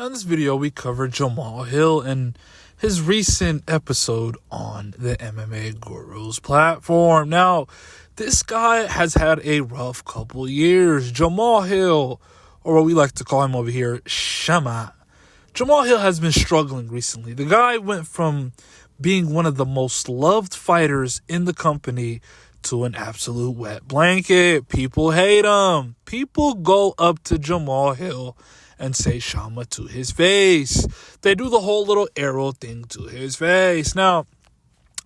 In this video, we covered Jamal Hill and his recent episode on the MMA Guru's platform. Now, this guy has had a rough couple years. Jamal Hill, or what we like to call him over here, Shama. Jamal Hill has been struggling recently. The guy went from being one of the most loved fighters in the company to an absolute wet blanket. People hate him. People go up to Jamal Hill and say Shama to his face. They do the whole little arrow thing to his face. Now,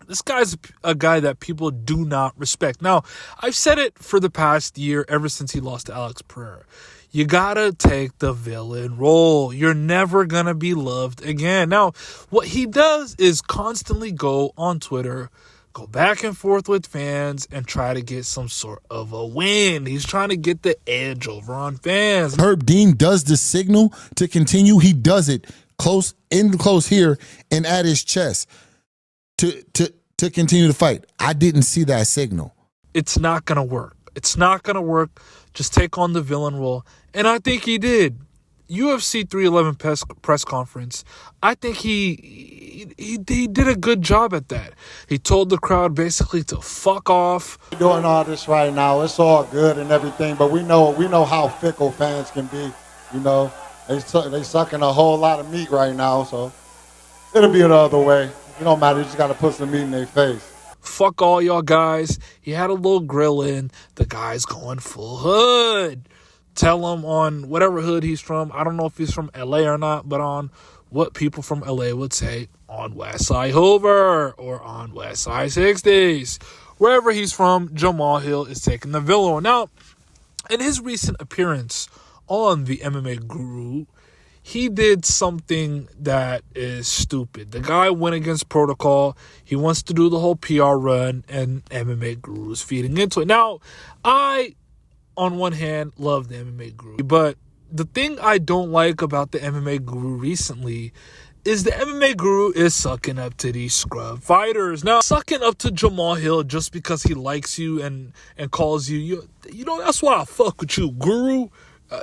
this guy's a guy that people do not respect. Now, I've said it for the past year, ever since he lost to Alex Pereira. You gotta take the villain role. You're never gonna be loved again. Now, what he does is constantly go on Twitter, go back and forth with fans, and try to get some sort of a win. He's trying to get the edge over on fans. Herb Dean does the signal to continue. He does it close here and at his chest to continue to fight. I didn't see that signal. It's not going to work. It's not going to work. Just take on the villain role. And I think he did. UFC 311 press conference, I think he did a good job at that. He told the crowd basically to fuck off. We're doing all this right now. It's all good and everything, but we know how fickle fans can be. You know, they sucking a whole lot of meat right now, so it'll be the other way. It don't matter. You just got to put some meat in their face. Fuck all y'all guys. He had a little grill in. The guy's going full hood. Tell him on whatever hood he's from. I don't know if he's from LA or not, but on what people from LA would say on West Side Hoover or on West Side 60s. Wherever he's from, Jamal Hill is taking the villain. Now, in his recent appearance on the MMA Guru, he did something that is stupid. The guy went against protocol. He wants to do the whole PR run, and MMA Guru is feeding into it. Now, on one hand, love the MMA Guru. But the thing I don't like about the MMA Guru recently is the MMA Guru is sucking up to these scrub fighters. Now, sucking up to Jamal Hill just because he likes you and calls you know, that's why I fuck with you, Guru.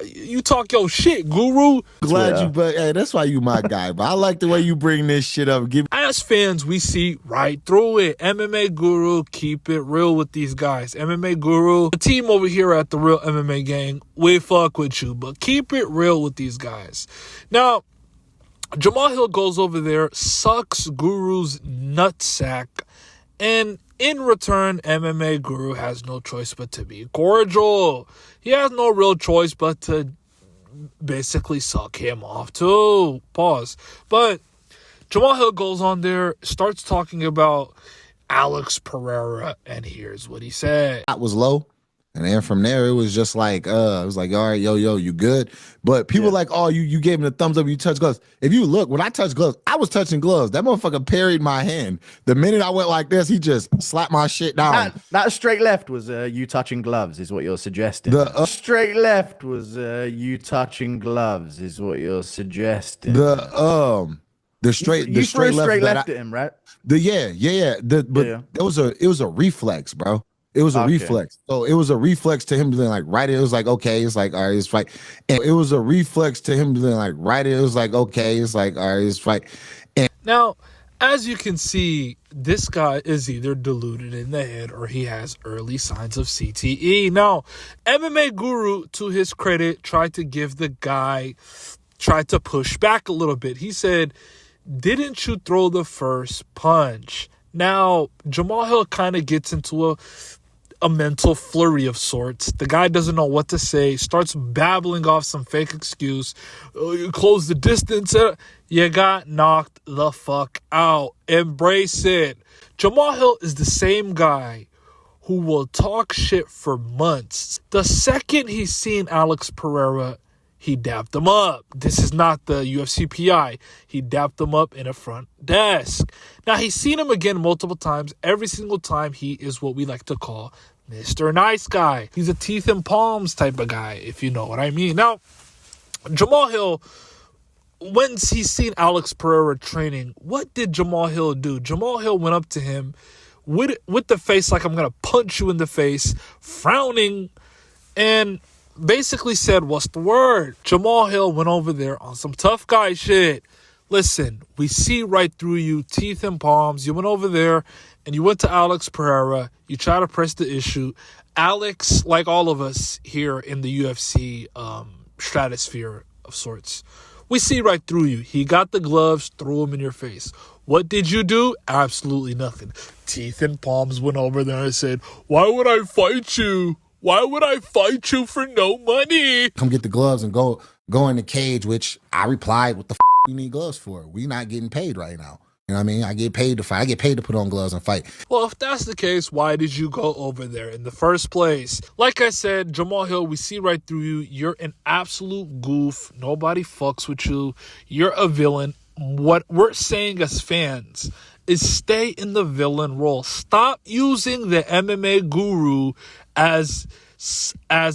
You talk your shit, Guru. But hey, that's why you my guy. But I like the way you bring this shit up. As fans, we see right through it. MMA Guru, keep it real with these guys. MMA Guru, the team over here at the Real MMA Gang, we fuck with you, but keep it real with these guys. Now, Jamal Hill goes over there, sucks Guru's nutsack, and in return, MMA Guru has no choice but to be cordial. He has no real choice but to basically suck him off too. Pause. But Jamal Hill goes on there, starts talking about Alex Pereira, and here's what he said. I was low. And then from there, it was just like, it was like, all right, yo, you good? But people like, oh, you gave him the thumbs up, you touched gloves. If you look, when I touched gloves, I was touching gloves. That motherfucker parried my hand. The minute I went like this, he just slapped my shit down. That straight left was you touching gloves, is what you're suggesting. Straight left was you touching gloves, is what you're suggesting. The straight left at him, right? It was a reflex, bro. It was a reflex. So it was a reflex to him being like, right. It was like, okay. It's like, all right, it's right. And it was a reflex to him being like, right. It was like, okay. It's like, all right, it's right. And now, as you can see, this guy is either deluded in the head or he has early signs of CTE. Now, MMA Guru, to his credit, tried to push back a little bit. He said, didn't you throw the first punch? Now, Jamal Hill kind of gets into a mental flurry of sorts. The guy doesn't know what to say, starts babbling off some fake excuse. Oh, you close the distance. You got knocked the fuck out. Embrace it. Jamal Hill is the same guy who will talk shit for months. The second he's seen Alex Pereira, he dapped him up. This is not the UFC PI. He dapped him up in a front desk. Now, he's seen him again multiple times. Every single time, he is what we like to call Mr. Nice Guy. He's a teeth and palms type of guy, if you know what I mean. Now, Jamal Hill, when he's seen Alex Pereira training, what did Jamal Hill do? Jamal Hill went up to him with the face like, I'm going to punch you in the face, frowning, and basically said, what's the word? Jamal Hill went over there on some tough guy shit. Listen, we see right through you, teeth and palms. You went over there and you went to Alex Pereira. You try to press the issue. Alex, like all of us here in the UFC stratosphere of sorts, we see right through you. He got the gloves, threw them in your face. What did you do? Absolutely nothing. Teeth and palms went over there and said, why would I fight you? Why would I fight you for no money? Come get the gloves and go in the cage, which I replied, what the you need gloves for? We not getting paid right now. You know what I mean? I get paid to fight. I get paid to put on gloves and fight. Well, if that's the case, why did you go over there in the first place? Like I said, Jamal Hill, we see right through you. You're an absolute goof. Nobody fucks with you. You're a villain. What we're saying as fans is stay in the villain role. Stop using the MMA Guru as a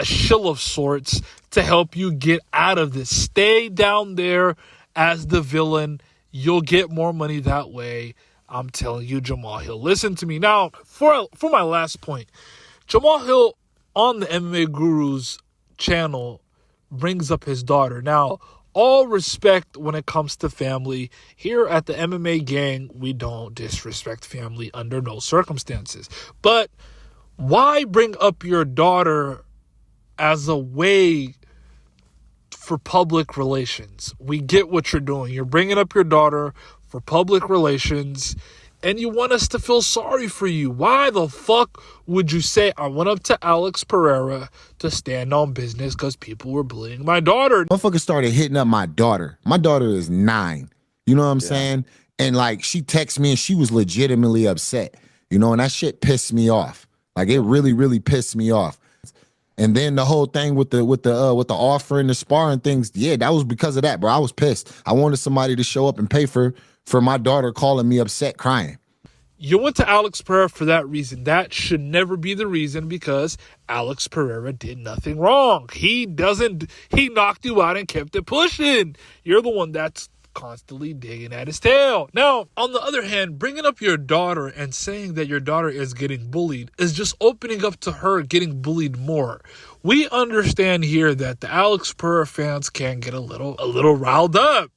shill of sorts to help you get out of this. Stay down there as the villain. You'll get more money that way. I'm telling you, Jamal Hill. Listen to me. Now, for my last point, Jamal Hill on the MMA Guru's channel brings up his daughter. Now, all respect when it comes to family. Here at the MMA gang, we don't disrespect family under no circumstances. But why bring up your daughter as a way for public relations? We get what you're doing. You're bringing up your daughter for public relations, and you want us to feel sorry for you. Why the fuck would you say, I went up to Alex Pereira to stand on business because people were bullying my daughter? Motherfucker started hitting up my daughter. My daughter is 9. You know what I'm saying? And like, she texted me and she was legitimately upset. You know, and that shit pissed me off. Like, it really, really pissed me off. And then the whole thing with the offer and the sparring things, yeah, that was because of that, bro. I was pissed. I wanted somebody to show up and pay for my daughter calling me upset, crying. You went to Alex Pereira for that reason. That should never be the reason, because Alex Pereira did nothing wrong. He knocked you out and kept it pushing. You're the one that's constantly digging at his tail. Now, on the other hand, bringing up your daughter and saying that your daughter is getting bullied is just opening up to her getting bullied more. We understand here that the Alex Pereira fans can get a little riled up.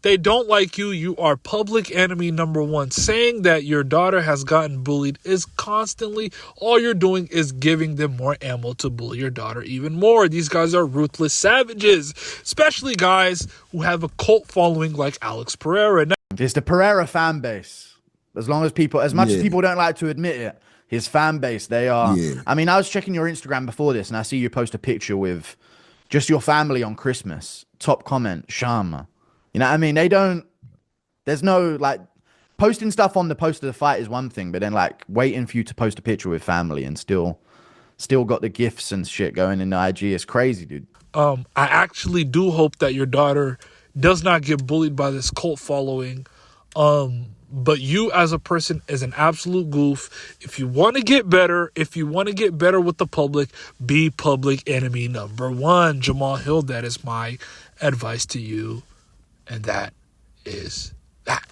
They don't like you. You are public enemy number one. Saying that your daughter has gotten bullied is constantly, all you're doing is giving them more ammo to bully your daughter even more. These guys are ruthless savages, especially guys who have a cult following like Alex Pereira. Now, it's the Pereira fan base. As much as people don't like to admit it, his fan base, they are. Yeah. I mean, I was checking your Instagram before this, and I see you post a picture with just your family on Christmas. Top comment, Shama. You know what I mean? There's no, like, posting stuff on the post of the fight is one thing, but then, like, waiting for you to post a picture with family and still got the gifts and shit going in the IG is crazy, dude. I actually do hope that your daughter does not get bullied by this cult following. But you as a person is an absolute goof. If you want to get better, with the public, be public enemy number one. Jamal Hill, that is my advice to you. And that is that.